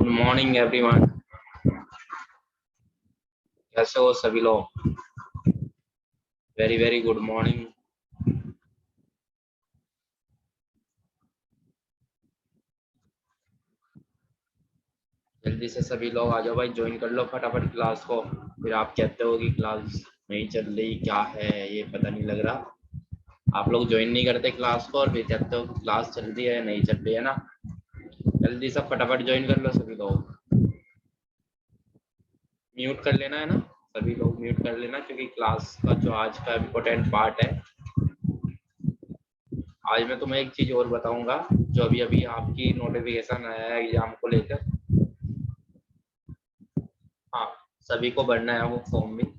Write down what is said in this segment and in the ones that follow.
Good morning everyone. कैसे हो सभी लोग? Very very good morning. जल्दी से सभी लोग आ जाओ भाई, ज्वाइन कर लो फटाफट क्लास को। फिर आप कहते हो कि क्लास नहीं चल रही, क्या है ये पता नहीं लग रहा। आप लोग ज्वाइन नहीं करते क्लास को और फिर कहते हो कि क्लास चल रही है नहीं चल रही है ना। जल्दी से फटाफट ज्वाइन कर लो सभी लोग। म्यूट कर लेना है ना, सभी लोग म्यूट कर लेना, क्योंकि क्लास का जो आज का इम्पोर्टेंट पार्ट है। आज मैं तुम्हें एक चीज और बताऊंगा, जो अभी अभी आपकी नोटिफिकेशन आया है एग्जाम को लेकर। हाँ, सभी को भरना है वो फॉर्म भी।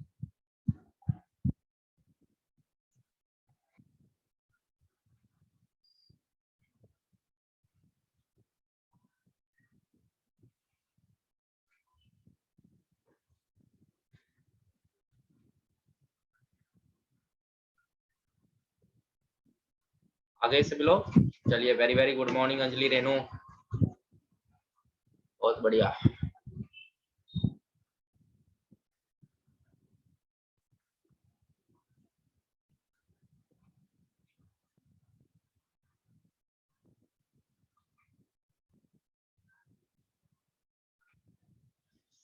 आगे से बिलो। चलिए, very very good morning Anjali, Renu, बहुत बढ़िया।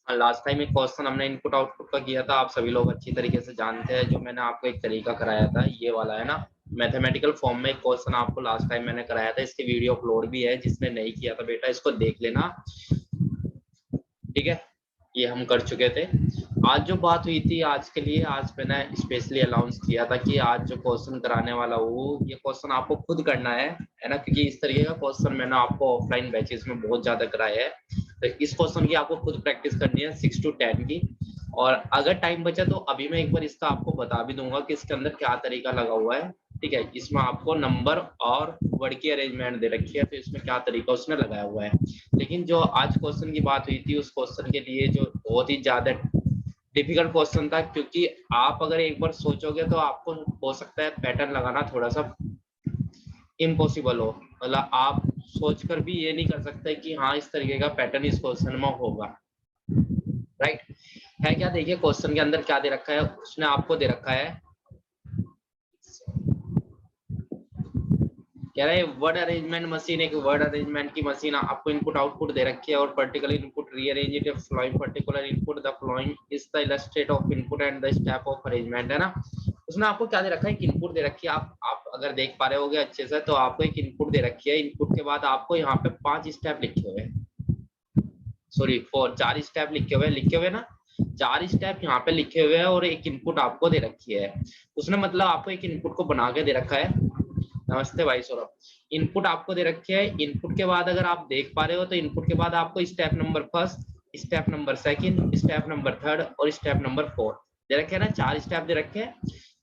लास्ट टाइम एक क्वेश्चन हमने इनपुट आउटपुट का किया था, आप सभी लोग अच्छी तरीके से जानते हैं। जो मैंने आपको एक तरीका कराया था ये वाला है ना, मैथमेटिकल फॉर्म में एक क्वेश्चन आपको लास्ट टाइम मैंने कराया था। इसकी वीडियो अपलोड भी है, जिसने नहीं किया था बेटा इसको देख लेना, ठीक है। ये हम कर चुके थे। आज जो बात हुई थी आज के लिए, आज मैंने स्पेशली अनाउंस किया था कि आज जो क्वेश्चन कराने वाला हूँ, ये क्वेश्चन आपको खुद करना है ना, क्योंकि इस तरीके का क्वेश्चन मैंने आपको ऑफलाइन बैचेस में बहुत ज्यादा कराया है। तो इस क्वेश्चन की आपको खुद प्रैक्टिस करनी है 6 to 10 की। और अगर टाइम बचा तो अभी मैं एक बार इसका आपको बता भी दूंगा कि इसके अंदर क्या तरीका लगा हुआ है, ठीक है। इसमें आपको नंबर और वर्ड की अरेंजमेंट दे रखी है, तो इसमें क्या तरीका उसने लगाया हुआ है। लेकिन जो आज क्वेश्चन की बात हुई थी, उस क्वेश्चन के लिए जो बहुत ही ज्यादा डिफिकल्ट क्वेश्चन था, क्योंकि आप अगर एक बार सोचोगे तो आपको हो सकता है पैटर्न लगाना थोड़ा सा इम्पॉसिबल हो। मतलब आप सोचकर भी ये नहीं कर सकते कि हाँ इस तरीके का पैटर्न इस क्वेश्चन में होगा, राइट है क्या। देखिए क्वेश्चन के अंदर क्या दे रखा है, उसने आपको दे रखा है, कह रहा है वर्ड अरेंजमेंट मशीन, एक वर्ड अरेंजमेंट की मशीन आपको इनपुट आउटपुट दे रखी है, और particular input rearrange it following particular input, the following is the illustrate of input and the step of arrangement, है ना। उसमें आपको क्या दे रखा है, एक इनपुट दे रखी है। आप अगर देख पा रहे होगे अच्छे से, तो आपको एक इनपुट दे रखी है। इनपुट के बाद आपको यहाँ पे 5 स्टेप लिखे हुए हैं, सॉरी 4 स्टेप लिखे हुए ना, 4 स्टेप यहाँ पे लिखे हुए हैं, और एक इनपुट आपको दे रखी है। उसने मतलब आपको एक इनपुट को बना के दे रखा है। नमस्ते भाई सौरभ। इनपुट आपको दे रखे है। इनपुट के बाद अगर आप देख पा रहे हो, तो इनपुट के बाद आपको step number first, step number second, step number third और स्टेप नंबर फोर्थ दे रखे है ना, 4 स्टेप दे रखे हैं।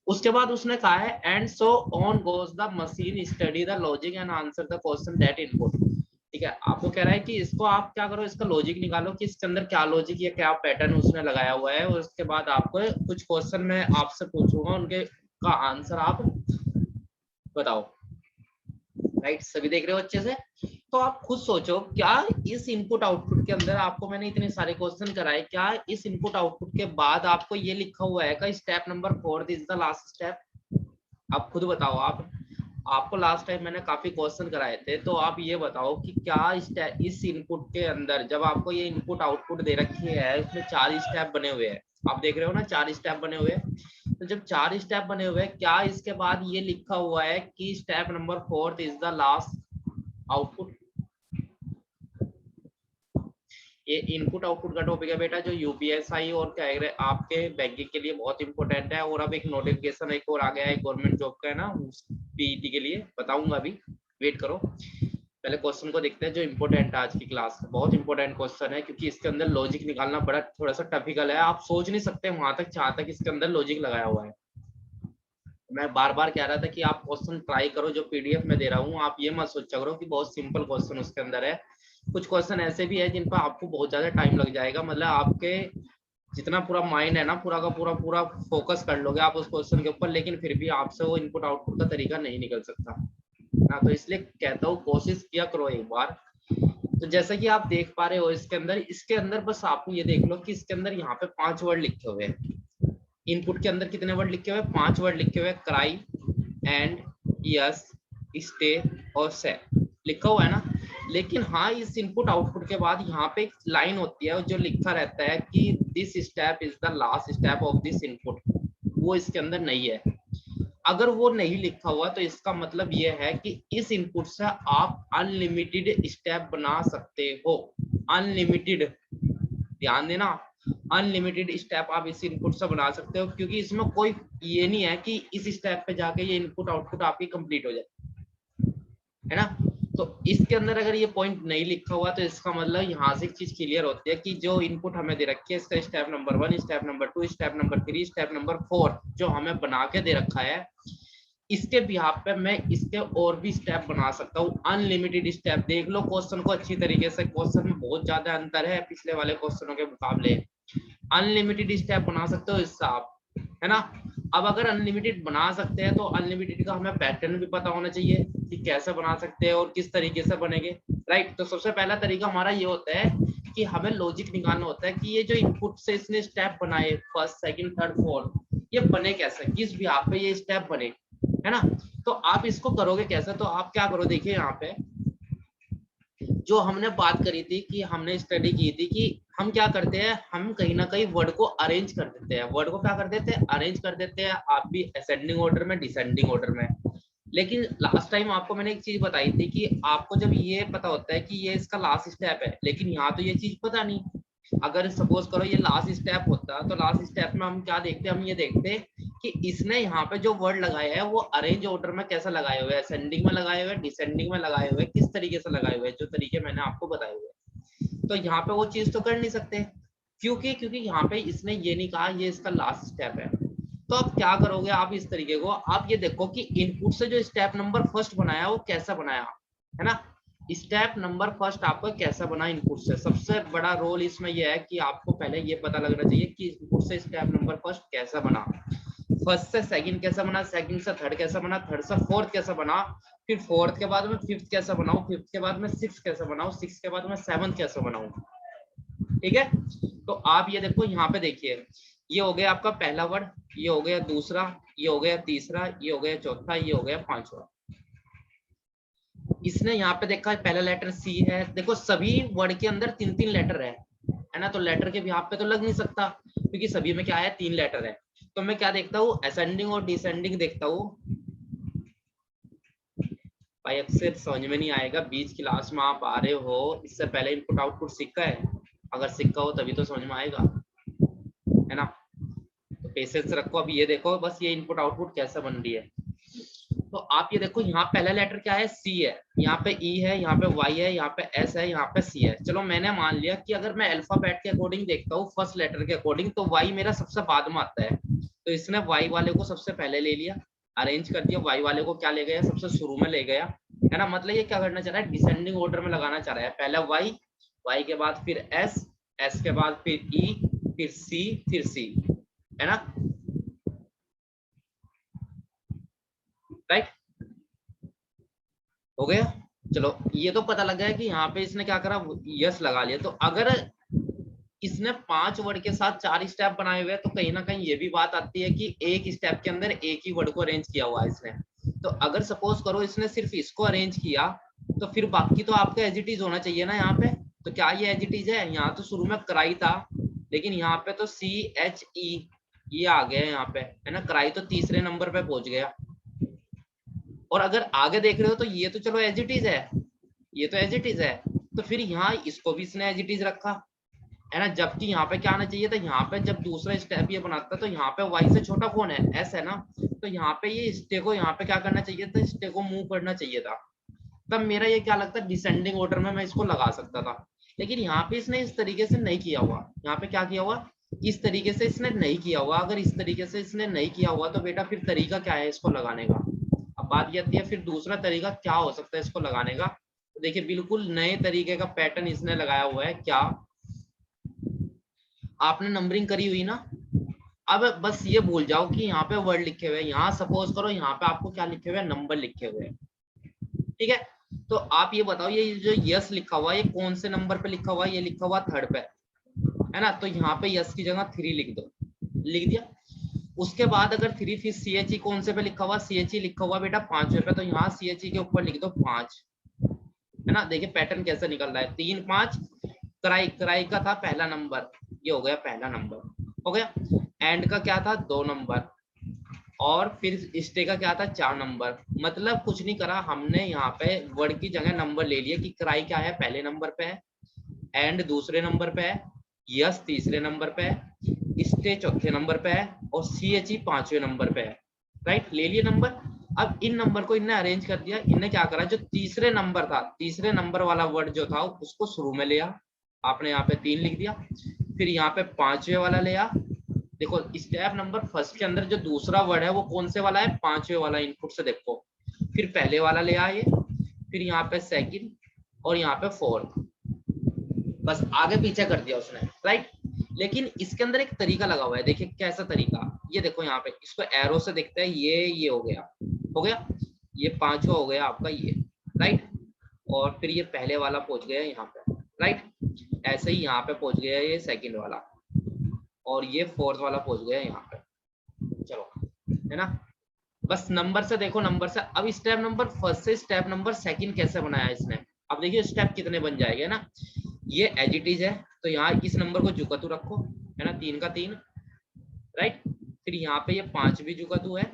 उसके बाद उसने कहा है and so on goes the machine study the logic and answer the question that input, ठीक है। आपको कह रहा है कि इसको आप क्या करो, इसका लॉजिक निकालो कि इसके अंदर क्या लॉजिक या क्या पैटर्न उसने लगाया हुआ है, और उसके बाद आपको कुछ क्वेश्चन मैं आपसे पूछूंगा, उनके का आंसर आप बताओ, राइट। सभी देख रहे हो अच्छे से। तो आप खुद सोचो, क्या इस इनपुट आउटपुट के अंदर आपको मैंने इतने सारे क्वेश्चन कराए, क्या इस इनपुट आउटपुट के बाद आपको ये लिखा हुआ है का step number 4 is the last step? आप खुद बताओ। आप आपको लास्ट टाइम मैंने काफी क्वेश्चन कराए थे, तो आप ये बताओ कि क्या इस इनपुट के अंदर, जब आपको ये इनपुट आउटपुट दे रखी है, उसमें 4 स्टेप बने हुए हैं, आप देख रहे हो ना 4 स्टेप बने हुए हैं। तो जब 4 स्टेप बने हुए हैं, क्या इसके बाद ये लिखा हुआ है कि step number 4 is the last output? ये इनपुट आउटपुट का टॉपिक है बेटा, जो यूपीएसआई और क्या है आपके बैंकिंग के लिए बहुत इंपॉर्टेंट है। और अब एक नोटिफिकेशन एक और आ गया है गवर्नमेंट जॉब का, है ना, पीईटी के लिए, बताऊंगा अभी, वेट करो। पहले क्वेश्चन को देखते हैं जो इंपॉर्टेंट है आज की क्लास का। बहुत इंपॉर्टेंट क्वेश्चन है, क्योंकि इसके अंदर लॉजिक निकालना बड़ा थोड़ा सा टफिकल है। आप सोच नहीं सकते वहां तक जहां तक इसके अंदर लॉजिक लगाया हुआ है। मैं बार बार कह रहा था कि आप क्वेश्चन ट्राई करो, जो पीडीएफ में दे रहा हूँ। आप ये मत सोचा करो कि बहुत सिंपल क्वेश्चन उसके अंदर है। कुछ क्वेश्चन ऐसे भी है जिन पर आपको बहुत ज्यादा टाइम लग जाएगा। मतलब आपके जितना पूरा माइंड है ना, पूरा का पूरा पूरा फोकस कर लोगे आप उस क्वेश्चन के ऊपर, लेकिन फिर भी आपसे वो इनपुट आउटपुट का तरीका नहीं निकल सकता ना। तो इसलिए कहता हूँ कोशिश किया करो एक बार, तो जैसा कि आप देख पा रहे हो इसके अंदर बस आप ये देख लो कि इसके अंदर यहाँ पे 5 वर्ड लिखे हुए हैं। इनपुट के अंदर कितने वर्ड लिखे हुए हैं? 5 वर्ड लिखे हुए हैं, क्राई, एंड, यस, स्टे और से लिखा हुआ है ना। लेकिन हाँ, इस इनपुट आउटपुट के बाद यहाँ पे एक लाइन होती है जो लिखा रहता है कि this step is the last step of this input, वो इसके अंदर नहीं है। अगर वो नहीं लिखा हुआ तो इसका मतलब ये है कि इस इनपुट से आप अनलिमिटेड स्टेप बना सकते हो। अनलिमिटेड, ध्यान देना, अनलिमिटेड स्टेप आप इस इनपुट से बना सकते हो, क्योंकि इसमें कोई ये नहीं है कि इस स्टेप पे जाके ये इनपुट आउटपुट आपकी कंप्लीट हो जाए, है ना। तो इसके अंदर अगर ये पॉइंट नहीं लिखा हुआ तो इसका मतलब यहाँ से एक चीज क्लियर होती है कि जो इनपुट हमें दे रखी है इसका step number 1, step number 2, step number 3, step number 4 जो हमें बना के दे रखा है, इसके बिहाफ पे मैं इसके और भी स्टेप बना सकता हूँ, अनलिमिटेड स्टेप। देख लो क्वेश्चन को अच्छी तरीके से, क्वेश्चन में बहुत ज्यादा अंतर है पिछले वाले क्वेश्चनों के मुकाबले। अनलिमिटेड स्टेप बना सकते हो इससे आप, है ना। अब अगर अनलिमिटेड बना सकते हैं तो अनलिमिटेड का हमें पैटर्न भी पता होना चाहिए कि कैसे बना सकते हैं और किस तरीके से बनेंगे, राइट। तो सबसे पहला तरीका हमारा ये होता है कि हमें लॉजिक निकालना होता है कि ये जो इनपुट से इसने स्टेप बनाए, फर्स्ट, सेकंड, थर्ड, फोर्थ, ये बने कैसे, किस बिहाफ पे ये स्टेप बने, है ना। तो आप इसको करोगे कैसे? तो आप क्या करो, देखिए यहाँ पे जो हमने बात करी थी कि हमने स्टडी की थी कि हम क्या करते हैं, हम कहीं ना कहीं वर्ड को अरेंज कर देते हैं। वर्ड को क्या कर देते हैं? अरेंज कर देते हैं। आप भी असेंडिंग ऑर्डर में, डिसेंडिंग ऑर्डर में। लेकिन लास्ट टाइम आपको मैंने एक चीज बताई थी कि आपको जब ये पता होता है कि ये इसका लास्ट स्टेप है, लेकिन यहाँ तो ये चीज पता नहीं। अगर सपोज करो ये लास्ट स्टेप होता तो लास्ट स्टेप में हम क्या देखते, हम ये देखते कि इसने यहाँ पे जो वर्ड लगाया है वो अरेंज ऑर्डर में कैसा लगाए हुए हैं, असेंडिंग में लगाए हुए हैं, डिसेंडिंग में लगाए हुए हैं, किस तरीके से लगाए हुए हैं, जो तरीके मैंने आपको बताए हुए। तो यहाँ पे वो चीज तो कर नहीं सकते, क्योंकि यहाँ पे इसने ये नहीं कहा ये इसका लास्ट स्टेप है। तो आप क्या करोगे, आप इस तरीके को, आप ये देखो कि इनपुट से जो स्टेप नंबर फर्स्ट बनाया वो कैसा बनाया, है ना। स्टेप नंबर फर्स्ट आपको कैसा बना इनपुट से। सबसे बड़ा रोल इसमें यह है कि आपको पहले ये पता लगना चाहिए कि इनपुट से स्टेप नंबर फर्स्ट कैसा बना, फर्स्ट से सेकंड कैसा बना, सेकंड से थर्ड कैसा बना, थर्ड से फोर्थ कैसा बना, फिर फोर्थ के बाद में फिफ्थ कैसा बनाऊं, फिफ्थ के बाद में सिक्स कैसा बनाऊं, सिक्स के बाद में सेवंथ कैसा बनाऊं, ठीक है। तो आप ये देखो, यहाँ पे देखिए, ये हो गया आपका पहला वर्ड, ये हो गया दूसरा, ये हो गया तीसरा, ये हो गया चौथा, ये हो गया पांचवा। इसने यहाँ पे देखा पहला लेटर सी है, देखो सभी वर्ड के अंदर 3-3 लेटर है ना। तो लेटर के बिहाफ पे तो लग नहीं सकता क्योंकि सभी में क्या है, 3 लेटर है। तो मैं क्या देखता हूँ, असेंडिंग और डिसेंडिंग देखता हूँ। भाई अक्सर समझ में नहीं आएगा, बीच क्लास में आप आ रहे हो, इससे पहले इनपुट आउटपुट सीखा है? अगर सीखा हो तभी तो समझ में आएगा, है ना। तो पेशेंस रखो। अब ये देखो बस ये इनपुट आउटपुट कैसे बन रही है। तो आप ये देखो यहाँ पहला लेटर क्या है, सी है, यहाँ पे ई है, यहाँ पे वाई है, यहाँ पे एस है, यहाँ पे सी है। चलो मैंने मान लिया कि अगर मैं अल्फाबेट के अकॉर्डिंग देखता हूँ, फर्स्ट लेटर के अकॉर्डिंग, तो वाई मेरा सबसे बाद में आता है। तो इसने वाई वाले को सबसे पहले ले लिया, अरेंज कर दिया। वाई वाले को क्या ले गया, सबसे शुरू में ले गया, है ना। मतलब ये क्या करना चाह रहा है, डिसेंडिंग ऑर्डर में लगाना चाह रहा है। पहले वाई, वाई के बाद फिर एस, एस के बाद फिर ई, फिर सी, है ना, राइट। हो गया। चलो ये तो पता लग गया कि यहाँ पे इसने क्या करा, यस लगा लिया। तो अगर इसने 5 वर्ड के साथ 4 स्टेप बनाए हुए हैं तो कहीं ना कहीं ये भी बात आती है कि एक स्टेप के अंदर एक ही वर्ड को अरेंज किया हुआ है इसने। तो अगर सपोज करो इसने सिर्फ इसको अरेंज किया तो फिर बाकी तो आपका एज इट इज होना चाहिए ना यहाँ पे। तो क्या ये एज इट इज है? यहाँ तो शुरू में कराई था, लेकिन यहाँ पे तो CHE ये आ गया यहाँ पे, है ना। कराई तो तीसरे नंबर पे पहुंच गया। और अगर आगे देख रहे हो तो ये तो चलो एज इट इज है, ये तो एज इट इज है। तो फिर यहाँ इसको भी इसने एज इट इज रखा, है ना। जबकि यहाँ पे क्या आना चाहिए था, यहाँ पे जब दूसरा स्टेप ये बनाता तो यहाँ पे वाई से छोटा कौन है, एस है ना। तो यहाँ पे ये स्टे को यहाँ पे क्या करना चाहिए था, स्टे को मूव करना चाहिए था। तब मेरा ये क्या लगता है, डिसेंडिंग ऑर्डर में मैं इसको लगा सकता था। लेकिन यहाँ पे इसने इस तरीके से नहीं किया हुआ। यहाँ पे क्या किया हुआ, इस तरीके से इसने नहीं किया हुआ। अगर इस तरीके से इसने नहीं किया हुआ तो बेटा फिर तरीका क्या है इसको लगाने का। अब बात ये आती है फिर दूसरा तरीका क्या हो सकता है इसको लगाने का। तो देखिए बिल्कुल नए तरीके का पैटर्न इसने लगाया हुआ है। क्या आपने नंबरिंग करी हुई ना, अब बस ये भूल जाओ कि यहाँ पे वर्ड लिखे हुए हैं। यहाँ सपोज करो यहाँ पे आपको क्या लिखे हुए हैं, नंबर लिखे हुए हैं, ठीक है। तो आप ये बताओ, ये जो यस लिखा हुआ है ये कौन से नंबर पे लिखा हुआ है? ये लिखा हुआ थर्ड पे, है ना। तो यहाँ पे यस की जगह 3 लिख दो, लिख दिया। उसके बाद अगर 3 फिर सी एच ई कौन से पे लिखा हुआ? सी एच ई लिखा हुआ बेटा 5वें पे, तो यहाँ सी एच ई के ऊपर लिख दो 5, है ना। देखिए पैटर्न कैसे निकल रहा है, 3 5। क्राई, क्राई का था पहला नंबर, ये हो गया पहला नंबर, हो गया। एंड का क्या था? 2 नंबर, और फिर स्टे का क्या था? 4 नंबर। मतलब कुछ नहीं करा हमने, यहाँ पे वर्ड की जगह नंबर ले लिया कि क्राई क्या है? पहले नंबर पे है, एंड दूसरे नंबर पे है, यस तीसरे नंबर पे है, स्टे चौथे नंबर पे है, और सी एच ई 5वें नंबर पे है, राइट। ले लिए नंबर। अब इन नंबर को इनने अरेंज कर दिया। इनने क्या करा, जो तीसरे नंबर था, तीसरे नंबर वाला वर्ड जो था उसको शुरू में लिया, आपने यहाँ पे 3 लिख दिया। फिर यहाँ पे 5वें वाला लिया। देखो स्टेप नंबर फर्स्ट के अंदर जो दूसरा वर्ड है वो कौन से वाला है? 5वें वाला, इनपुट से देखो। फिर पहले वाला ले आए, फिर यहाँ पे सेकंड, और यहाँ पे फोर्थ, बस आगे पीछे कर दिया उसने, राइट। लेकिन इसके अंदर एक तरीका लगा हुआ है, देखिए कैसा तरीका। ये देखो यहाँ पे इसको एरो से देखते हैं, ये हो गया, हो गया। ये 5वां हो गया आपका ये, राइट। और फिर ये पहले वाला पहुंच गया यहाँ पे, राइट। ऐसे ही यहाँ पे पहुंच गया ये सेकंड वाला, और ये फोर्थ वाला पहुंच गया यहाँ पे। चलो, है ना। बस नंबर से देखो, नंबर से। अब स्टेप नंबर फर्स्ट से स्टेप नंबर सेकंड कैसे बनाया इसने? अब देखिए स्टेप कितने बन जाएंगे ना। ये एज इट इज है, तो यहाँ इस नंबर को जुकातू रखो, है ना, 3 का 3, राइट। फिर यहाँ पे ये 5 भी जुकातू है।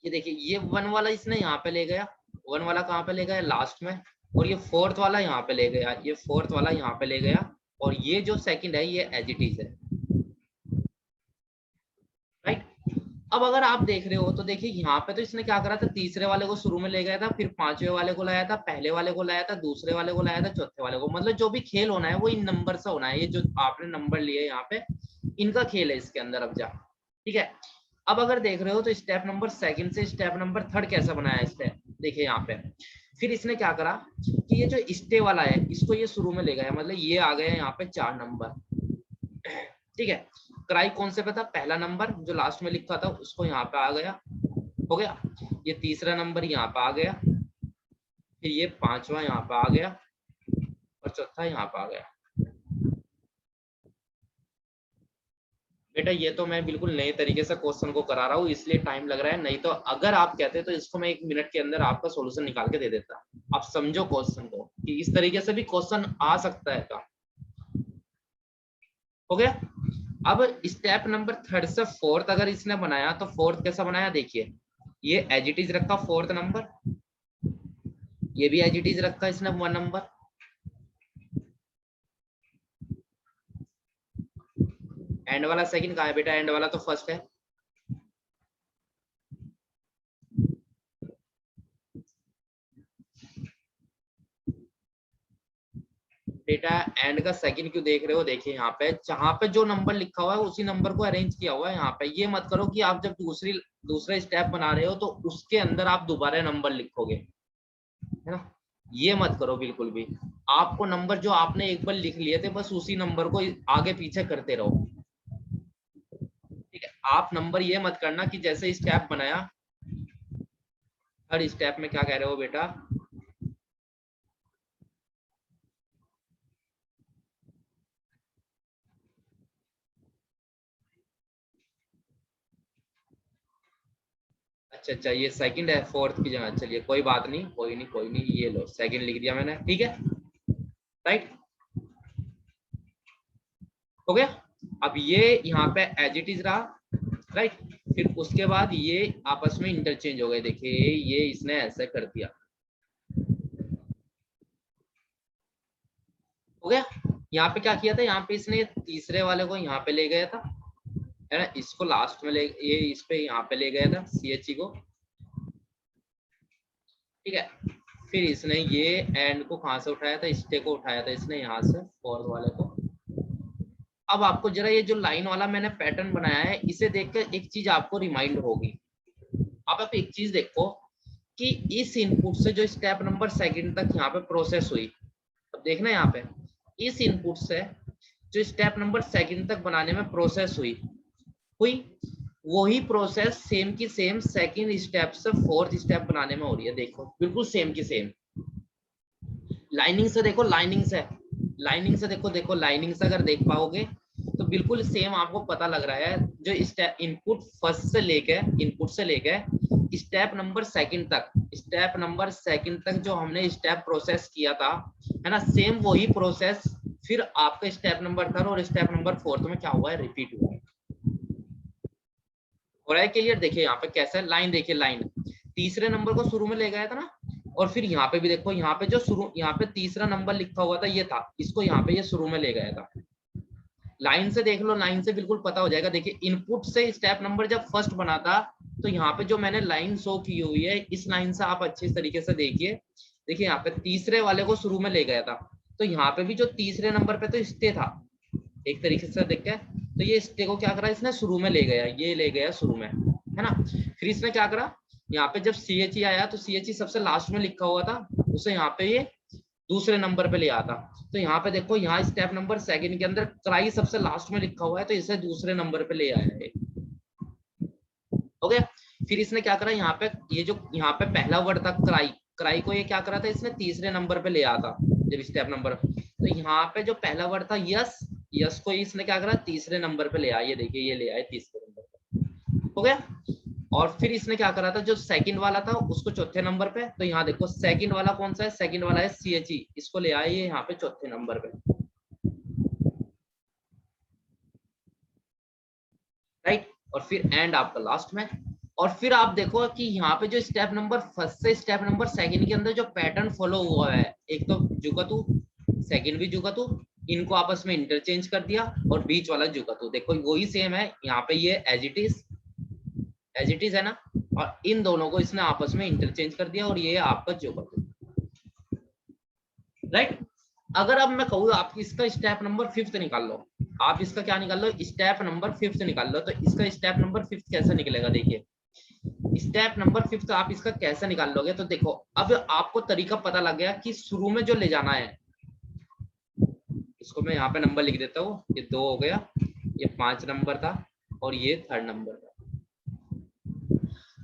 ये देखिए ये 1 वाला इसने यहाँ पे ले गया, 1 वाला कहाँ पे ले गया? लास्ट में। और ये फोर्थ वाला यहाँ पे ले गया, ये फोर्थ वाला यहाँ पे ले गया, और ये जो सेकंड है ये एज इट इज है, राइट। अब अगर आप देख रहे हो तो देखिए यहाँ पे तो इसने क्या करा था, तीसरे वाले को शुरू में ले गया था, फिर 5वें वाले को लाया था, पहले वाले को लाया था, दूसरे वाले को लाया था, चौथे वाले को। मतलब जो भी खेल होना है वो इन नंबर से होना है। ये जो आपने नंबर लिए यहाँ पे, इनका खेल है इसके अंदर। अब जा, ठीक है। अब अगर देख रहे हो तो स्टेप नंबर सेकंड से स्टेप नंबर थर्ड कैसा बनाया स्टेप, देखिए यहाँ पे। फिर इसने क्या करा कि ये जो स्टे वाला है इसको ये शुरू में ले गया, मतलब ये आ गया यहाँ पे 4 नंबर, ठीक है। क्राई कौन से पे था? पहला नंबर जो लास्ट में लिखा था उसको यहाँ पे आ गया, हो गया। ये तीसरा नंबर यहाँ पे आ गया, फिर ये 5वां यहाँ पे आ गया, और चौथा यहाँ पे आ गया। बेटा ये तो मैं बिल्कुल नए तरीके से क्वेश्चन को करा रहा हूँ, इसलिए टाइम लग रहा है। नहीं तो अगर आप कहते तो इसको मैं 1 मिनट के अंदर आपका सॉल्यूशन निकाल के दे देता। आप समझो क्वेश्चन को कि इस तरीके से भी क्वेश्चन आ सकता है का, हो गया। अब स्टेप नंबर थर्ड से फोर्थ अगर इसने बनाया तो फोर्थ कैसा बनाया? देखिए ये एज इट इज रखा फोर्थ नंबर, ये भी एज इट इज रखा इसने 1 नंबर। एंड वाला सेकंड कहाँ है बेटा? एंड वाला तो फर्स्ट है। बेटा एंड का सेकंड क्यों देख रहे हो? देखिए यहाँ पे जहाँ पे जो नंबर लिखा हुआ है उसी नंबर को अरेंज किया हुआ है यहाँ पे। ये मत करो कि आप जब दूसरा स्टेप बना रहे हो तो उसके अंदर आप दोबारा नंबर लिखोगे, है ना। ये मत करो बिल्कुल भी। आपको नंबर जो आपने एक बार लिख लिए थे बस उसी नंबर को आगे पीछे करते रहो, ठीक है। आप नंबर ये मत करना कि जैसे स्टेप बनाया, हर स्टेप में क्या कह रहे हो बेटा? अच्छा अच्छा, ये सेकंड है फोर्थ की जगह। चलिए कोई बात नहीं, कोई नहीं, ये लो सेकंड लिख दिया मैंने, ठीक है, राइट, हो गया। अब ये यहाँ पे एज इट इज रहा, राइट। फिर उसके बाद ये आपस में इंटरचेंज हो गए। देखिए ये इसने ऐसे कर दिया, हो गया। यहाँ पे क्या किया था? यहाँ पे इसने तीसरे वाले को यहाँ पे ले गया था, है ना। इसको लास्ट में ले, ये इस पे यहाँ पे ले गया था सी एच ई को, ठीक है। फिर इसने ये एंड को कहाँ से उठाया था? स्टे को उठाया था इसने यहाँ से फोर्थ वाले को। अब आपको जरा ये जो लाइन वाला मैंने पैटर्न बनाया है इसे देखकर एक चीज आपको रिमाइंड होगी। आप एक चीज देखो कि इस इनपुट से जो स्टेप नंबर सेकंड तक यहाँ पे प्रोसेस हुई, अब देखना यहाँ पे इस इनपुट से जो स्टेप नंबर सेकंड तक बनाने में प्रोसेस हुई, वही प्रोसेस सेम की सेम सेकंड स्टेप से फोर्थ स्टेप बनाने में हो रही है। देखो बिल्कुल सेम की सेम। लाइनिंग से देखो, लाइनिंग से, लाइनिंग से देखो, देखो लाइनिंग से अगर देख पाओगे तो बिल्कुल सेम आपको पता लग रहा है। जो स्टेप इनपुट फर्स्ट से लेके, इनपुट से लेके स्टेप नंबर सेकंड तक, स्टेप नंबर सेकंड तक जो हमने स्टेप प्रोसेस किया था, है ना, सेम वही प्रोसेस फिर आपका स्टेप नंबर थर्ड और स्टेप नंबर फोर्थ में क्या हुआ है, रिपीट हुआ है। हो रहा है क्लियर? देखिए यहाँ पे कैसा है, लाइन देखिए, लाइन तीसरे नंबर को शुरू में ले गया था ना, और फिर यहाँ पे भी देखो, यहाँ पे जो शुरू, यहाँ पे तीसरा नंबर लिखा हुआ था ये था, इसको यहाँ पे ये शुरू में ले गया था। लाइन से देख लो, लाइन से बिल्कुल पता हो जाएगा। देखिए इनपुट से स्टेप नंबर जब फर्स्ट बना था, तो यहाँ पे जो मैंने लाइन शो की हुई है, इस लाइन से आप अच्छे तरीके से देखिए। देखिए यहाँ पे तीसरे वाले को शुरू में ले गया था, तो यहाँ पे भी जो तीसरे नंबर पे तो स्टे था, एक तरीके से देख के, तो ये स्टे को क्या करा इसने, शुरू में ले गया, ये ले गया शुरू में, है ना। फिर इसने क्या करा, यहाँ पे जब CHE आया तो CHE सबसे लास्ट में लिखा हुआ था, उसे यहाँ पे ये दूसरे नंबर पे ले आता। तो यहाँ पे देखो, यहाँ स्टेप नंबर सेकंड के अंदर क्राई सबसे लास्ट में लिखा हुआ है, तो इसे दूसरे नंबर पे ले आया है। ओके, फिर इसने क्या करा, यहाँ पे ये जो यहाँ पे पहला वर्ड था क्राई, क्राई को ये क्या करा था, इसने तीसरे नंबर पे ले आता जब स्टेप नंबर, तो यहाँ पे जो पहला वर्ड था यस, यस को इसने क्या करा, तीसरे नंबर पे ले आया। ये देखिए, ये ले आए तीसरे नंबर पे, हो गया। और फिर इसने क्या करा था, जो सेकंड वाला था उसको चौथे नंबर पे, तो यहाँ देखो सेकंड वाला कौन सा है, सेकंड वाला है CHE, इसको ले आए यहाँ पे चौथे नंबर पे, राइट। और फिर एंड आपका लास्ट में। और फिर आप देखो कि यहाँ पे जो स्टेप नंबर फर्स्ट से स्टेप नंबर सेकंड के अंदर जो पैटर्न फॉलो हुआ है, एक तो जुगतू, सेकंड भी जुगतू, इनको आपस में इंटरचेंज कर दिया, और बीच वाला जुगतू देखो वही सेम है, यहाँ पे ये एज इट इज है ना, और इन दोनों को इसने आपस में इंटरचेंज कर दिया, और ये आपका जुगतू, राइट। अगर अब मैं कहूँ आप इसका स्टेप नंबर फिफ्थ निकाल लो, आप इसका क्या निकाल लो, स्टेप नंबर फिफ्थ निकाल लो, तो इसका स्टेप नंबर फिफ्थ कैसे निकलेगा, देखिए स्टेप नंबर फिफ्थ आप इसका कैसे निकाल लोगे, तो देखो अब आपको तरीका पता लग गया कि शुरू में जो ले जाना है, इसको मैं यहाँ पे नंबर लिख देता हूँ, ये 2 हो गया, ये 5 नंबर था, और ये थर्ड नंबर था।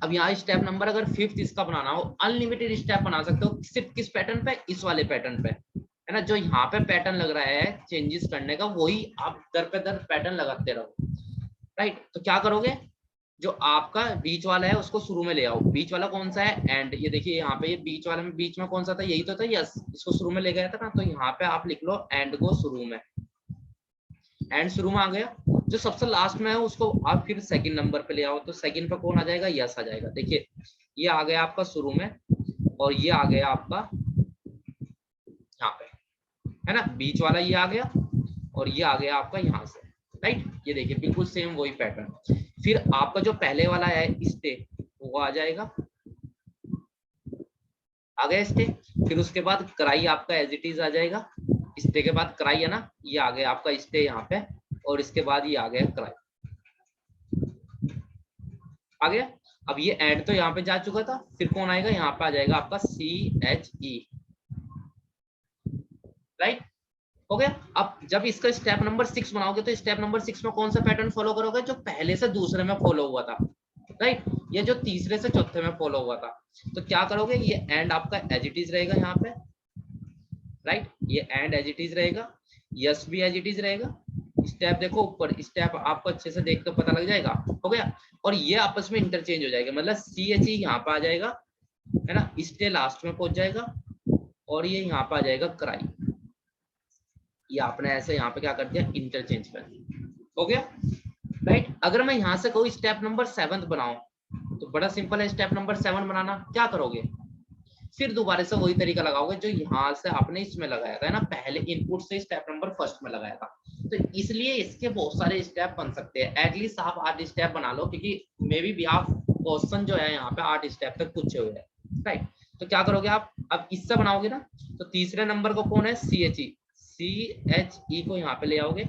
अब यहाँ स्टेप नंबर अगर फिफ्थ इसका बनाना हो, अनलिमिटेड स्टेप बना सकते हो, सिर्फ किस पैटर्न पे, इस वाले पैटर्न पे, है ना, जो यहाँ पे पैटर्न लग रहा है चेंजेस करने का, वही आप दर पे दर पैटर्न लगाते रहो, राइट। तो क्या करोगे, जो आपका बीच वाला है उसको शुरू में ले आओ, बीच वाला कौन सा है, एंड, ये देखिए यहाँ पे ये बीच वाले में, बीच में कौन सा था, यही तो था यस, इसको शुरू में ले गया था ना, तो यहाँ पे आप लिख लो एंड को शुरू में, एंड शुरू में आ गया। जो सबसे लास्ट में है उसको आप फिर सेकंड नंबर पे ले आओ, तो सेकंड पे कौन आ जाएगा, यस आ जाएगा। देखिए ये आ गया आपका शुरू में, और ये आ गया आपका यहाँ पे, है ना, बीच वाला ये आ गया, और ये आ गया आपका यहाँ से, राइट। ये देखिए बिल्कुल सेम वही पैटर्न। फिर आपका जो पहले वाला है स्टे, वो आ जाएगा, आ गया स्टे। फिर उसके बाद क्राई आपका एज इट इज आ जाएगा, स्टे के बाद क्राई है ना, ये आ गया आपका स्टे यहाँ पे, और इसके बाद ये आ गया क्राई, आ गया। अब ये एंड तो यहाँ पे जा चुका था, फिर कौन आएगा, यहाँ पे आ जाएगा आपका CHE, राइट, हो गया। अब जब इसका स्टेप नंबर 6 बनाओगे, तो स्टेप नंबर 6 में कौन सा पैटर्न फॉलो करोगे, जो पहले से दूसरे में फॉलो हुआ था, राइट, ये जो तीसरे से चौथे में फॉलो हुआ था। तो क्या करोगे, ये एंड आपका एज इट इज रहेगा यहाँ पे, राइट, ये एंड एज इट इज रहेगा, यस भी एज इट इज रहेगा। स्टेप देखो ऊपर, स्टेप आपको अच्छे से देख कर पता लग जाएगा, हो गया। और ये आपस में इंटरचेंज हो जाएगा, मतलब CHE यहाँ पे आ जाएगा, है ना, स्टे लास्ट में पहुंच जाएगा, और ये यहाँ पे आ जाएगा क्राई, ये आपने ऐसे यहाँ पे क्या कर दिया, इंटरचेंज कर दिया, हो गया, राइट। अगर मैं यहाँ से कहूँ स्टेप नंबर 7 बनाओ, तो बड़ा सिंपल है स्टेप नंबर 7 बनाना। क्या करोगे, फिर दोबारा से वही तरीका लगाओगे जो यहाँ से आपने इसमें लगाया था, है ना, पहले इनपुट से स्टेप नंबर फर्स्ट में लगाया था। तो इसलिए इसके बहुत सारे स्टेप बन सकते हैं, एटलीस्ट आप 8 स्टेप बना लो, क्योंकि मे बी आप क्वेश्चन जो है यहाँ पे 8 स्टेप तक पूछे हुए हैं, राइट। तो क्या करोगे आप, अब इससे बनाओगे ना, तो तीसरे नंबर को कौन है, CHE को यहाँ पे ले आओगे,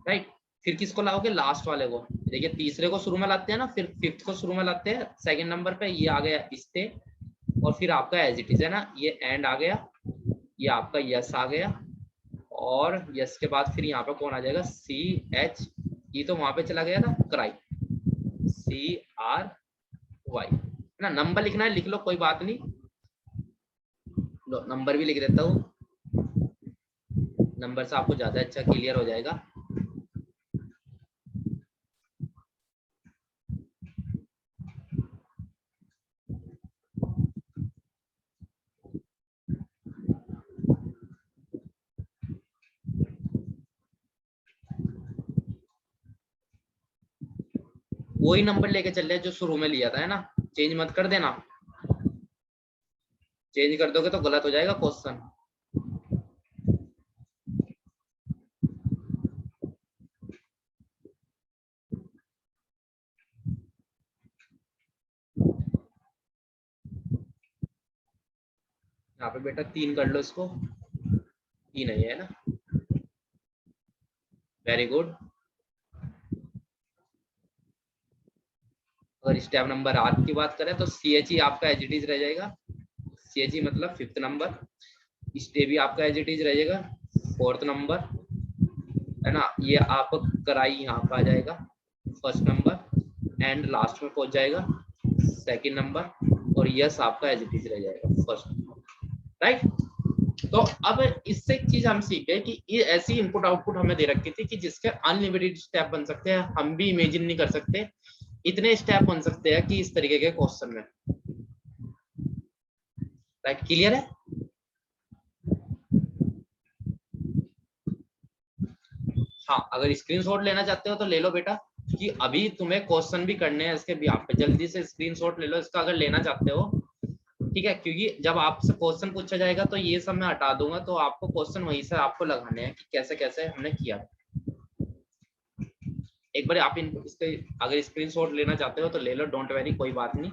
राइट। फिर किसको लाओगे, लास्ट वाले को, देखिए तीसरे को शुरू में लाते हैं ना, फिर फिफ्थ को शुरू में लाते हैं सेकंड नंबर पे, ये आ गया स्टे, और फिर आपका एज इट इज है ना, ये एंड आ गया, ये आपका यस आ गया, और यस के बाद फिर यहाँ पे कौन आ जाएगा, CHE, तो वहां पे चला गया था क्राई, CRY है ना। नंबर लिखना है लिख लो, कोई बात नहीं, लो नंबर भी लिख देता हूँ, नंबर से आपको ज्यादा अच्छा क्लियर हो जाएगा। वही नंबर लेके चल रहे जो शुरू में लिया था, है ना, चेंज मत कर देना, चेंज कर दोगे तो गलत हो जाएगा क्वेश्चन। यहाँ पे बेटा 3 कर लो इसको, 3 नहीं है ना, वेरी गुड। अगर स्टेप नंबर 8 की बात करें तो CHE आपका एज इट इज रह जाएगा, CHE मतलब 5th नंबर, स्टे भी आपका एज इट इज रहेगा 4th नंबर, है ना। ये आप कराई यहाँ पे आ जाएगा 1st नंबर, एंड लास्ट में पहुंच जाएगा 2nd नंबर, और यस आपका एज इट इज रह जाएगा 1st नंबर, राइट। तो अब इससे एक चीज हम सीख गए कि ये ऐसी इनपुट आउटपुट हमें दे रखी थी कि जिसके अनलिमिटेड स्टेप बन सकते हैं, हम भी इमेजिन नहीं कर सकते इतने स्टेप बन सकते हैं कि इस तरीके के क्वेश्चन में, राइट, क्लियर है। हाँ, अगर स्क्रीनशॉट लेना चाहते हो तो ले लो बेटा, कि अभी तुम्हें क्वेश्चन भी करने हैं इसके बिहाफ पे, जल्दी से स्क्रीनशॉट ले लो इसका अगर लेना चाहते हो, ठीक है, क्योंकि जब आपसे क्वेश्चन पूछा जाएगा तो ये सब मैं हटा दूंगा, तो आपको क्वेश्चन वहीं से आपको लगाने हैं कि कैसे कैसे हमने किया। एक बार आप इसके अगर स्क्रीनशॉट लेना चाहते हो तो ले लो, डोंट वेरी, कोई बात नहीं,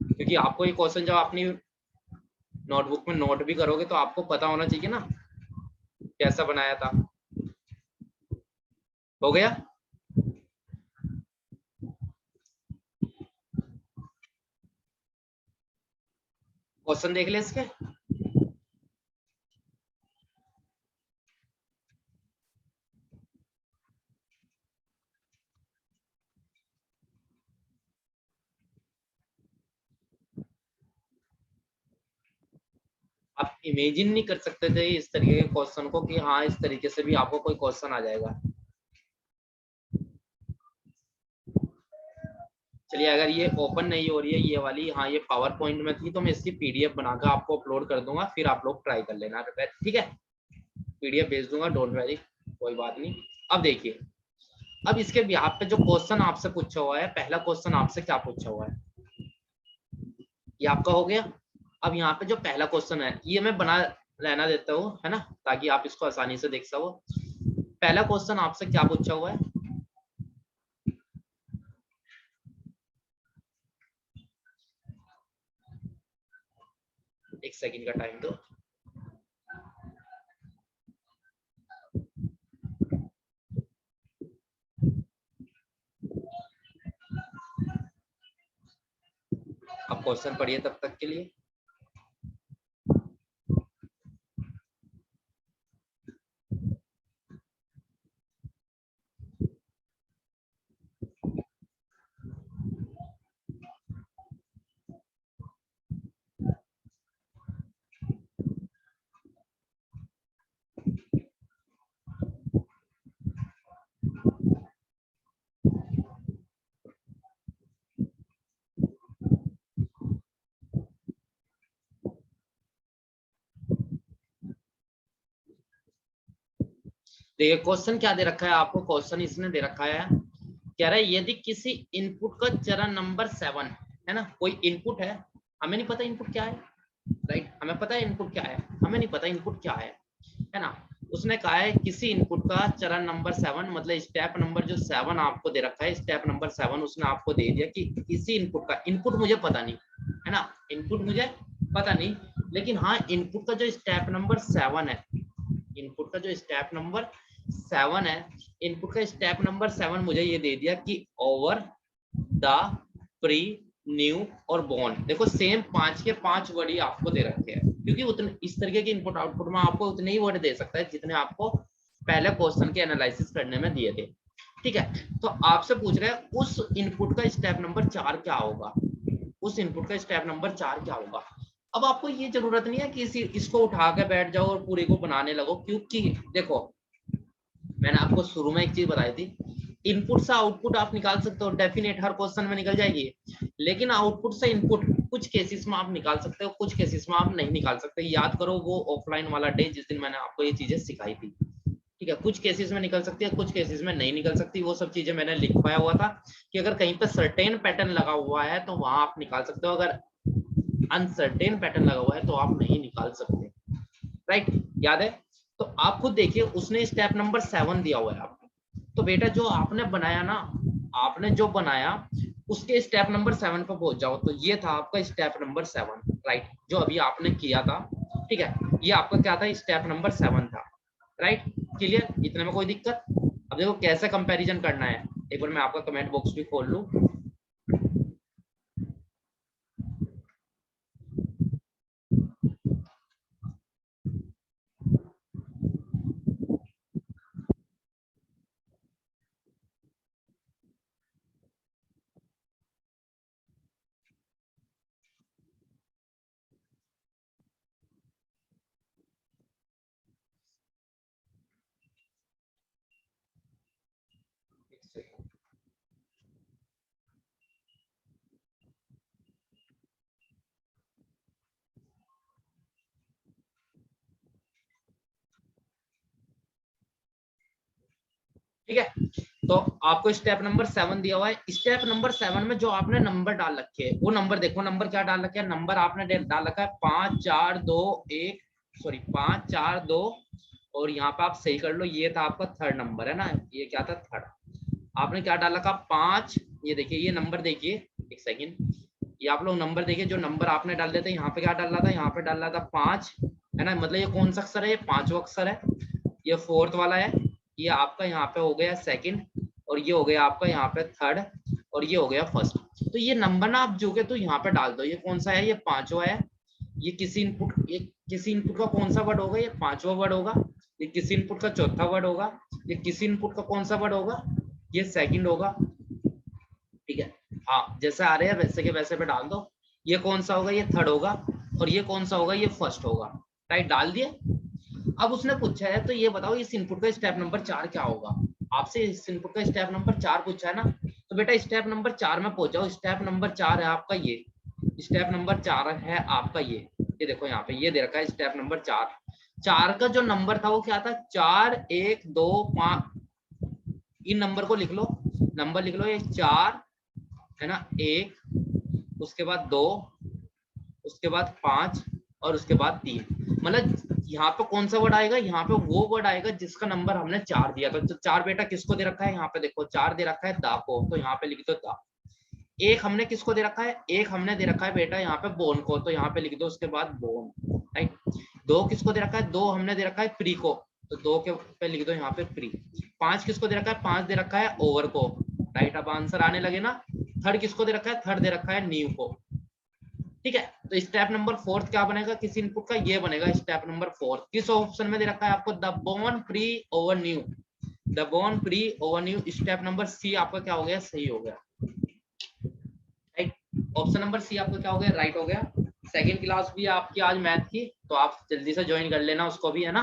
क्योंकि आपको ये क्वेश्चन जब अपनी नोटबुक में नोट भी करोगे तो आपको पता होना चाहिए ना कैसा बनाया था। हो गया। क्वेश्चन देख ले इसके, आप इमेजिन नहीं कर सकते थे इस तरीके के क्वेश्चन को कि हाँ इस तरीके से भी आपको कोई क्वेश्चन आ जाएगा। चलिए, अगर ये ओपन नहीं हो रही है ये वाली, हाँ ये पावर पॉइंट में थी तो मैं इसकी PDF बनाकर आपको अपलोड कर दूंगा, फिर आप लोग ट्राई कर लेना, ठीक है, PDF भेज दूंगा, डोंट वेरी, कोई बात नहीं। अब देखिए, अब इसके बिहाफ पे जो क्वेश्चन आपसे पूछा हुआ है, पहला क्वेश्चन आपसे क्या पूछा हुआ है, ये आपका हो गया। अब यहाँ पे जो पहला क्वेश्चन है ये मैं बना रहना देता हूँ, है ना, ताकि आप इसको आसानी से देख सको। पहला क्वेश्चन आपसे क्या पूछा हुआ है, एक सेकंड का टाइम दो। अब क्वेश्चन पढ़िए तब तक के लिए। देखिए क्वेश्चन क्या दे रखा है आपको, क्वेश्चन इसने दे रखा है, कह रहा है यदि किसी इनपुट का चरण नंबर 7 है ना, कोई इनपुट है, हमें नहीं पता इनपुट क्या है, राइट, हमें पता है इनपुट क्या है, हमें नहीं पता इनपुट क्या है ना। उसने कहा है किसी इनपुट का चरण नंबर 7, मतलब स्टेप नंबर जो 7 आपको दे रखा है, स्टेप नंबर 7 उसने आपको दे दिया कि किसी इनपुट का, इनपुट मुझे पता नहीं है ना, इनपुट मुझे पता नहीं, लेकिन हाँ इनपुट का जो स्टेप नंबर 7 है, इनपुट का जो स्टेप नंबर 7 है, इनपुट का स्टेप नंबर 7 मुझे ये दे दिया कि ओवर द, प्री, न्यू और बॉन्ड। देखो सेम 5 के 5 वर्ड ही आपको दे रखे हैं, क्योंकि उतने इस तरीके के इनपुट आउटपुट में आपको उतने ही वर्ड दे सकता है जितने आपको पहले क्वेश्चन के एनालिसिस करने में दिए थे। ठीक है। तो आपसे पूछ रहे हैं उस इनपुट का स्टेप नंबर 4 क्या होगा, उस इनपुट का स्टेप नंबर 4 क्या होगा। अब आपको ये जरूरत नहीं है कि इसको उठा के बैठ जाओ और पूरे को बनाने लगो, क्योंकि देखो मैंने आपको शुरू में एक चीज बताई थी, इनपुट से आउटपुट आप निकाल सकते हो, डेफिनेट हर क्वेश्चन में निकल जाएगी, लेकिन आउटपुट से इनपुट कुछ केसेस में आप निकाल सकते हो, कुछ केसेस में आप नहीं निकाल सकते। याद करो वो ऑफलाइन वाला डे जिस दिन मैंने आपको ये चीजें सिखाई थी, ठीक है। कुछ केसेस में निकल सकती है, कुछ केसेस में नहीं निकल सकती, वो सब चीजें मैंने लिखवाया हुआ था कि अगर कहीं पे सर्टेन पैटर्न लगा हुआ है तो वहां आप निकाल सकते हो, अगर अनसर्टेन पैटर्न लगा हुआ है तो आप नहीं निकाल सकते, राइट। याद है। तो आप खुद देखिए उसने स्टेप नंबर 7 दिया हुआ है आपको, तो बेटा जो आपने बनाया ना, आपने जो बनाया उसके स्टेप नंबर 7 पर पहुंच जाओ। तो ये था आपका स्टेप नंबर 7, राइट, जो अभी आपने किया था, ठीक है। ये आपका क्या था, स्टेप नंबर 7 था, राइट। क्लियर, इतने में कोई दिक्कत। अब देखो कैसे कंपैरिजन करना है, एक बार मैं आपका कमेंट बॉक्स भी खोल लूं। ठीक है। तो आपको स्टेप नंबर 7 दिया हुआ है, स्टेप नंबर 7 में जो आपने नंबर डाल रखे हैं वो नंबर देखो, नंबर क्या डाल रखे हैं, नंबर आपने डाल रखा है 5 4 2 1, सॉरी 5 4 2, और यहाँ पे आप सही कर लो, ये था आपका थर्ड नंबर है ना, ये क्या था, थर्ड। आपने क्या डाल रखा 5, ये देखिए ये नंबर देखिए, एक सेकेंड, ये आप लोग नंबर देखिए, जो नंबर आपने डाल देते यहाँ पे क्या डाल रहा था, यहाँ पे डाल रहा था 5, है ना, मतलब ये कौन सा अक्षर है, ये 5वां अक्षर है, ये 4th वाला है, ये आपका यहाँ पे हो गया सेकंड, और ये हो गया आपका यहाँ पे थर्ड, और ये हो गया फर्स्ट। तो ये नंबर ना आप जो के तो यहाँ पे डाल दो, ये कौन सा है, ये 5वां है, ये किसी इनपुट का कौन सा वर्ड होगा, ये 5वां वर्ड होगा, ये किसी इनपुट का चौथा वर्ड होगा, ये किसी इनपुट का कौन सा वर्ड होगा, ये सेकंड होगा, ठीक है। हाँ जैसे आ रहे हैं वैसे के वैसे पे डाल दो, ये कौन सा होगा, ये थर्ड होगा, और ये कौन सा होगा, ये फर्स्ट होगा, राइट, डाल दिए। अब उसने पूछा है तो ये बताओ इस इनपुट का स्टेप नंबर 4 क्या होगा, आपसे इस इनपुट का स्टेप नंबर 4 पूछा है ना, तो बेटा स्टेप नंबर 4 में पहुंच जाओ। स्टेप नंबर 4 है आपका ये, स्टेप नंबर 4 है आपका ये देखो यहाँ पे ये दे रखा है स्टेप नंबर 4। 4 का जो नंबर था वो क्या था, 4 1 2 5, इन नंबर को लिख लो, नंबर लिख लो, ये 4 है ना, 1, उसके बाद 2, उसके बाद 5, और उसके बाद 3, मतलब यहाँ पे कौन सा वर्ड आएगा, यहाँ पे वो वर्ड आएगा जिसका नंबर हमने 4 दिया। तो 4 बेटा किसको दे रखा है, यहाँ पे देखो 4 दे रखा है दा को, तो यहाँ पे लिख दो दा। 1 हमने किसको दे रखा है, 1 हमने दे रखा है बेटा यहाँ पे बोन को, तो यहाँ पे लिख दो उसके बाद बोन, राइट। 2 किसको दे रखा है, 2 हमने दे रखा है प्री को, तो 2 के पे लिख दो यहाँ पे प्री। 5 किसको दे रखा है, 5 दे रखा है ओवर को, राइट। अब आंसर आने लगे ना। थर्ड किसको दे रखा है, थर्ड दे रखा है न्यू को, ठीक है। तो स्टेप नंबर 4 क्या बनेगा किसी इनपुट का, ये बनेगा स्टेप नंबर 4। किस ऑप्शन में दे रखा है आपको, the born pre over new, the born pre over new, step number C आपका क्या हो गया, सही हो गया, राइट। ऑप्शन नंबर सी आपका क्या हो गया, राइट हो गया। सेकंड क्लास भी आपकी आज मैथ की, तो आप जल्दी से ज्वाइन कर लेना उसको भी, है ना।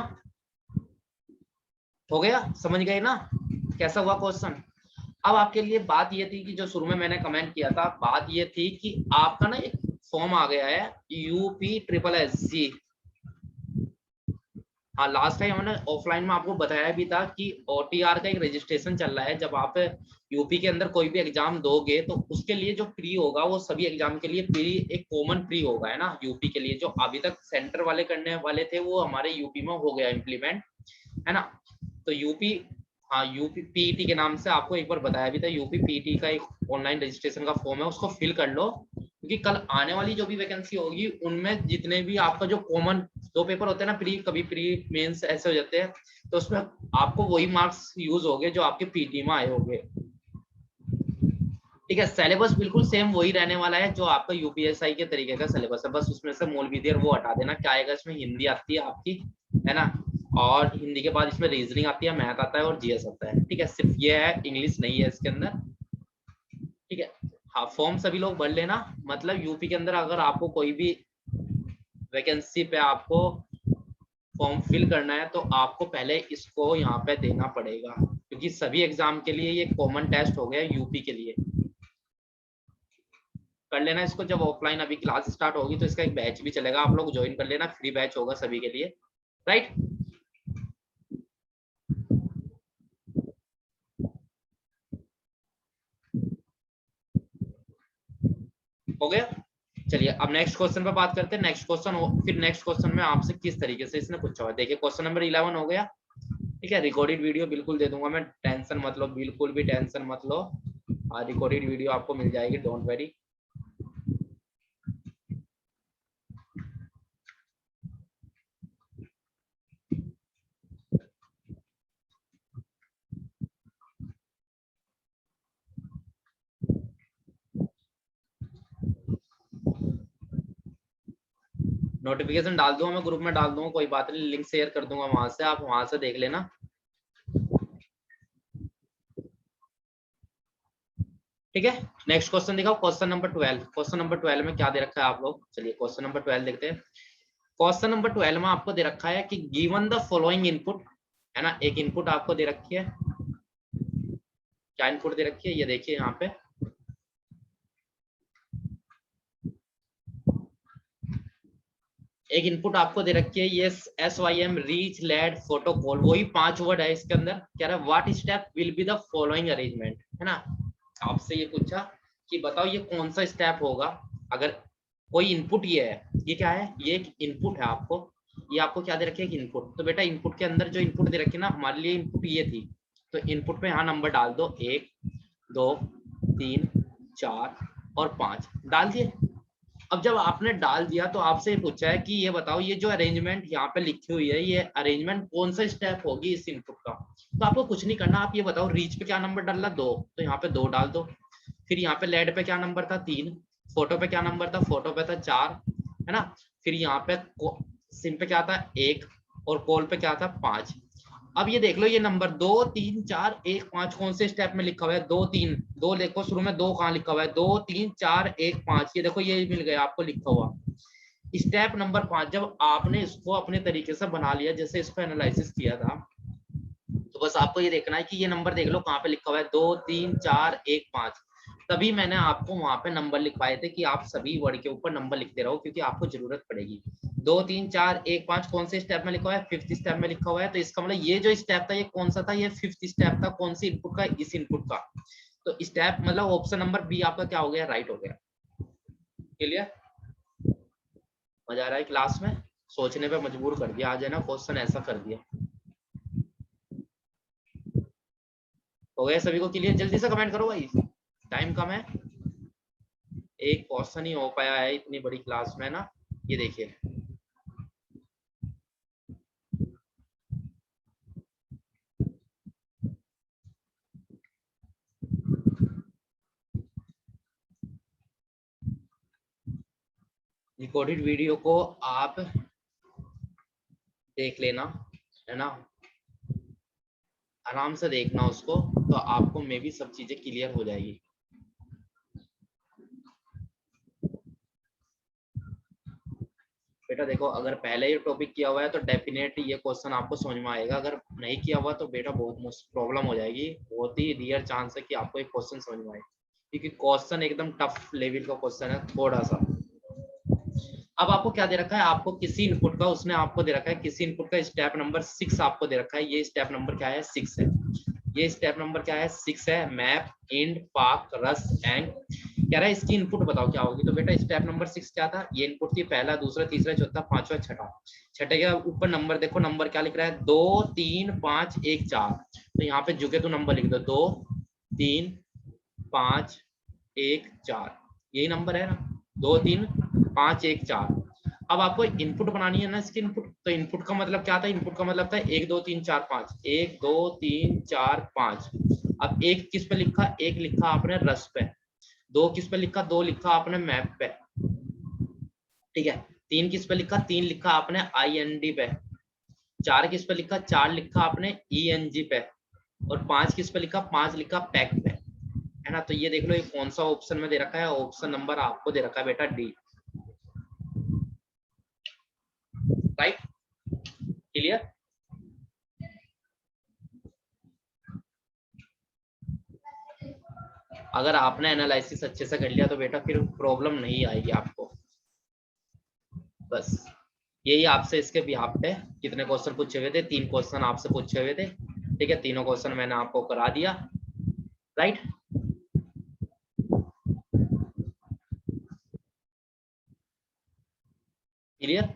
हो गया, समझ गए ना कैसा हुआ क्वेश्चन। अब आपके लिए बात ये थी कि जो शुरू में मैंने कमेंट किया था, बात ये थी कि आपका ना एक फॉर्म आ गया है UP SSSC। हाँ लास्ट टाइम हमने ऑफलाइन में आपको बताया भी था कि OTR का एक रजिस्ट्रेशन चल रहा है। जब आप यूपी के अंदर कोई भी एग्जाम दोगे तो उसके लिए जो प्री होगा वो सभी एग्जाम के लिए प्री, एक कॉमन प्री होगा, है ना। यूपी के लिए जो अभी तक सेंटर वाले करने वाले थे वो हमारे यूपी में हो गया इम्प्लीमेंट, है ना। तो यूपी, हाँ यूपी पीईटी के नाम से आपको एक बार बताया भी था, यूपी पीईटी का एक ऑनलाइन रजिस्ट्रेशन का फॉर्म है, उसको फिल कर लो, क्योंकि कल आने वाली जो भी वैकेंसी होगी उनमें जितने भी आपका जो कॉमन 2 पेपर होते हैं ना, प्री कभी प्री मेंस ऐसे हो जाते हैं, तो उसमें आपको वही मार्क्स यूज होंगे जो आपके पीटी में आए होंगे, ठीक है। सिलेबस बिल्कुल सेम वही रहने वाला है जो आपका यूपीएसआई के तरीके का सिलेबस है, बस उसमें से मौलवी देर वो हटा देना, क्या आएगा इसमें, हिंदी आती है आपकी, है ना। और हिंदी के बाद इसमें रीजनिंग आती है, मैथ आता है और जीएस आता है। ठीक है, सिर्फ ये है, इंग्लिश नहीं है इसके अंदर। ठीक है, हाँ फॉर्म सभी लोग भर लेना। मतलब यूपी के अंदर अगर आपको कोई भी वैकेंसी पे आपको फॉर्म फिल करना है तो आपको पहले इसको यहाँ पे देना पड़ेगा, क्योंकि सभी एग्जाम के लिए ये कॉमन टेस्ट हो गया यूपी के लिए। कर लेना इसको, जब ऑफलाइन अभी क्लास स्टार्ट होगी तो इसका एक बैच भी चलेगा, आप लोग ज्वाइन कर लेना, फ्री बैच होगा सभी के लिए, राइट। हो गया, चलिए अब नेक्स्ट क्वेश्चन पे बात करते हैं। नेक्स्ट क्वेश्चन फिर नेक्स्ट क्वेश्चन में आपसे किस तरीके से इसने पूछा हुआ है। देखिए क्वेश्चन नंबर 11 हो गया। ठीक है, रिकॉर्डेड वीडियो बिल्कुल दे दूंगा मैं, टेंशन मत लो, बिल्कुल भी टेंशन मत लो। रिकॉर्डेड वीडियो आपको मिल जाएगी, डोंट वेरी। नोटिफिकेशन डाल दूंगा मैं, ग्रुप में डाल दूंगा, कोई बात नहीं, लिंक शेयर कर दूंगा वहां से, आप वहां से देख लेना। ठीक है, नेक्स्ट क्वेश्चन दिखाओ, क्वेश्चन नंबर 12। क्वेश्चन नंबर 12 में क्या दे रखा है आप लोग, चलिए क्वेश्चन नंबर 12 देखते हैं। क्वेश्चन नंबर 12 में आपको दे रखा है कि गिवन द फॉलोइंग इनपुट, है ना, एक इनपुट आपको दे रखी है। क्या इनपुट दे रखी है, ये देखिए यहाँ पे, एक इनपुट आपको दे रखी है, ये SYM reach led photo call, वही 5 वर्ड है इसके अंदर। कह रहा है what step will be the following arrangement, है ना। आपसे ये पूछा कि बताओ ये कौन सा स्टेप होगा अगर कोई इनपुट, ये है, ये क्या है, ये एक इनपुट है आपको, ये आपको क्या दे रखी है, इनपुट। तो बेटा इनपुट के अंदर जो इनपुट दे रखी है ना, हमारे लिए इनपुट ये थी, तो इनपुट पे यहाँ नंबर डाल दो, 1 2 3 4 और 5 डाल दिए। अब जब आपने डाल दिया तो आपसे पूछा है कि ये बताओ ये जो अरेंजमेंट यहाँ पे लिखी हुई है, ये अरेंजमेंट कौन सा स्टेप होगी इस इनपुट का। तो आपको कुछ नहीं करना, आप ये बताओ रीच पे क्या नंबर डालना, 2, तो यहाँ पे 2 डाल दो। फिर यहाँ पे लेड पे क्या नंबर था, 3। फोटो पे क्या नंबर था, फोटो पे था 4, है ना। फिर यहाँ पे सिम पे क्या था, 1, और कॉल पे क्या था, 5। अब ये देख लो, ये नंबर 2 3 4 1 5 कौन से स्टेप में लिखा हुआ है, 2 3 2, देखो शुरू में 2 कहाँ लिखा हुआ है, 2 3 4 1 5, ये देखो ये मिल गया आपको लिखा हुआ। स्टेप नंबर 5, जब आपने इसको अपने तरीके से बना लिया, जैसे इसको एनालिसिस किया था, तो बस आपको ये देखना है कि ये नंबर देख लो कहाँ पे लिखा हुआ है, 2 3 4 1 5। तभी मैंने आपको वहां पे नंबर लिखवाए थे कि आप सभी वर्ड के ऊपर नंबर लिखते रहो, क्योंकि आपको जरूरत पड़ेगी। 2 3 4 1 5 कौन से स्टेप में लिखा हुआ है, 5th स्टेप में लिखा हुआ है। तो इसका मतलब ये जो स्टेप था ये कौन सा था, ये 5th स्टेप था, कौन सी इनपुट का, इस इनपुट का। तो स्टेप मतलब ऑप्शन नंबर बी आपका क्या हो गया, राइट हो गया। क्लियर, मजा आ रहा है क्लास में, सोचने पे मजबूर कर दिया आज, है ना, क्वेश्चन ऐसा कर दिया। हो गया सभी को क्लियर, जल्दी से कमेंट करो भाई, टाइम कम है, एक क्वेश्चन ही हो पाया है इतनी बड़ी क्लास में ना। ये देखिए रिकॉर्डेड वीडियो को आप देख लेना, है ना, आराम से देखना उसको, तो आपको मे भी सब चीजें क्लियर हो जाएगी। बेटा देखो, अगर पहले ही टॉपिक किया हुआ है तो डेफिनेटली ये क्वेश्चन आपको समझ में आएगा, अगर नहीं किया हुआ तो बेटा बहुत प्रॉब्लम हो जाएगी, बहुत ही रियर चांस है कि आपको एक क्वेश्चन समझ में आए, क्योंकि क्वेश्चन एकदम टफ लेवल का क्वेश्चन है थोड़ा सा। अब आपको क्या दे रखा है, आपको किसी इनपुट का, उसने आपको दे रखा है किसी इनपुट का स्टेप नंबर 6 आपको दे रखा है, ये स्टेप नंबर क्या है, 6 है। ये स्टेप नंबर क्या है, 6 है। मैप इंड पाक रस एंड, कह रहा है इसकी इनपुट बताओ क्या होगी। तो बेटा स्टेप नंबर 6 क्या था, ये इनपुट थी, पहला दूसरा तीसरा चौथा पांचवा छठा। छठे के ऊपर नंबर देखो, नंबर क्या लिख रहा है, 2 3 5 1 4। तो यहाँ पे झुके तो नंबर लिख दो, 2 3 5 1 4, यही नंबर है ना, 2 3 5 1 4। अब आपको इनपुट बनानी है ना इसकी इनपुट, तो इनपुट का मतलब क्या था, इनपुट का मतलब था 1 2 3 4 5, 1 2 3 4 5। अब एक किस पे लिखा, एक लिखा आपने रस पे, 2 किस पे लिखा, 2 लिखा आपने मैप पे, ठीक है। 3 किस पे लिखा, 3 लिखा आपने IND पे, 4 किस पे लिखा, 4 लिखा आपने ENG पे, और 5 किस पे लिखा, 5 लिखा पैक पे, है ना। तो ये देख लो ये कौन सा ऑप्शन में दे रखा है, ऑप्शन नंबर आपको दे रखा है बेटा डी, राइट, क्लियर। अगर आपने एनालिसिस अच्छे से कर लिया तो बेटा फिर प्रॉब्लम नहीं आएगी आपको। बस यही आपसे इसके बिहाफ पे कितने क्वेश्चन पूछे हुए थे, 3 क्वेश्चन आपसे पूछे हुए थे, ठीक है। तीनों क्वेश्चन मैंने आपको करा दिया, राइट। क्लियर।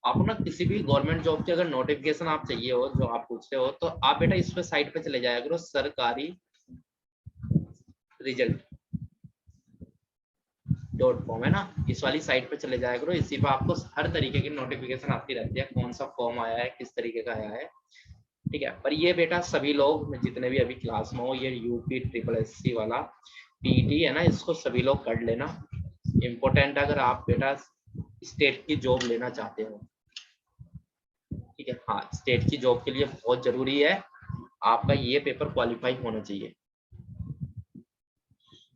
आपको ना किसी भी गवर्नमेंट जॉब की अगर नोटिफिकेशन आप चाहिए हो, जो आप पूछते हो, तो आप बेटा इस पे साइट पे चले जाया करो, सरकारी रिजल्ट.com, है ना, इस वाली साइट पे चले जाया करो। इसी पे आपको हर तरीके की नोटिफिकेशन आती रहती है, कौन सा फॉर्म आया है, किस तरीके का आया है, ठीक है। पर ये बेटा सभी लोग जितने भी अभी क्लास में हो, ये यूपी ट्रिपल एससी वाला पीटी है ना, इसको सभी लोग कर लेना, इम्पोर्टेंट अगर आप बेटा स्टेट की जॉब लेना चाहते हो, ठीक है। हाँ, स्टेट की जॉब के लिए बहुत जरूरी है आपका ये पेपर क्वालिफाई होना चाहिए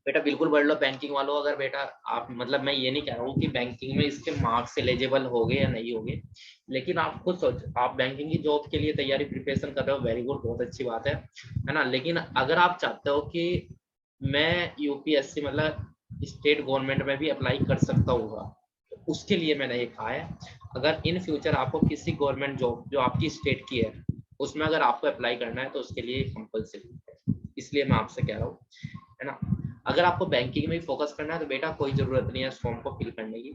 बेटा। बिल्कुल पढ़ लो बैंकिंग वालों। अगर बेटा आप, मतलब मैं ये नहीं कह रहा हूँ कि बैंकिंग में इसके मार्क्स एलिजिबल हो गए या नहीं हो गए, लेकिन आप खुद सोचो, आप बैंकिंग की जॉब के लिए तैयारी प्रिपरेशन कर रहे हो, वेरी गुड, बहुत अच्छी बात है ना। लेकिन अगर आप चाहते हो कि मैं यूपीएससी मतलब स्टेट गवर्नमेंट में भी अप्लाई कर सकता हूँ, तो उसके लिए मैंने ये कहा है, अगर इन फ्यूचर आपको किसी गवर्नमेंट जॉब जो आपकी स्टेट की है उसमें अगर आपको अप्लाई करना है तो उसके लिए कंपलसरी है, इसलिए मैं आपसे कह रहा हूँ, है ना। अगर आपको बैंकिंग में फोकस करना है तो बेटा कोई जरूरत नहीं है इस फॉर्म को फिल करने की।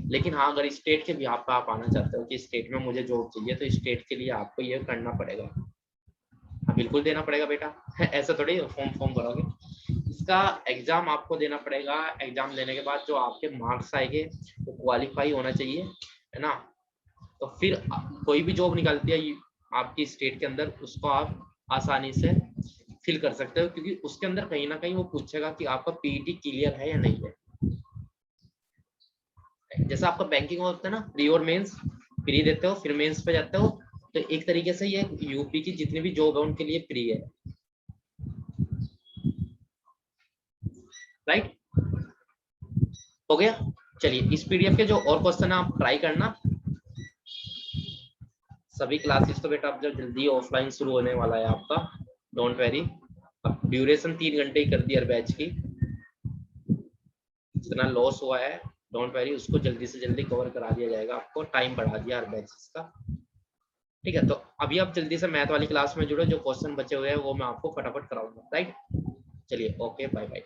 लेकिन हाँ, अगर स्टेट के बिहाफ पे आप आना चाहते हो कि स्टेट में मुझे जॉब चाहिए, तो स्टेट के लिए आपको ये करना पड़ेगा। हाँ, बिल्कुल देना पड़ेगा बेटा ऐसा थोड़ी फॉर्म फॉर्म भरोगे, इसका एग्जाम आपको देना पड़ेगा। एग्जाम देने के बाद जो आपके मार्क्स आएंगे वो क्वालिफाई होना चाहिए, है ना। तो फिर कोई भी जॉब निकलती है आपकी स्टेट के अंदर, उसको आप आसानी से फिल कर सकते हो, क्योंकि उसके अंदर कहीं ना कहीं वो पूछेगा कि आपका पीईटी क्लियर है या नहीं है। जैसा आपका बैंकिंग होता है ना, प्री और मेंस, प्री देते हो फिर मेंस पे जाते हो, तो एक तरीके से ये यूपी की जितनी भी जॉब है उनके लिए प्री है, राइट। हो गया। चलिए इस पीडीएफ के जो और क्वेश्चन है आप ट्राई करना। सभी क्लासेस तो बेटा अब जब जल्दी ऑफलाइन शुरू होने वाला है आपका, डोंट वेरी। अब ड्यूरेशन 3 घंटे ही कर दी हर बैच की, जितना लॉस हुआ है डोंट वेरी, उसको जल्दी से जल्दी कवर करा दिया जाएगा, आपको टाइम बढ़ा दिया हर बैच का, ठीक है। तो अभी आप जल्दी से मैथ वाली क्लास में जुड़ो, जो क्वेश्चन बचे हुए हैं वो मैं आपको फटाफट कराऊंगा, राइट। चलिए ओके, बाय बाय।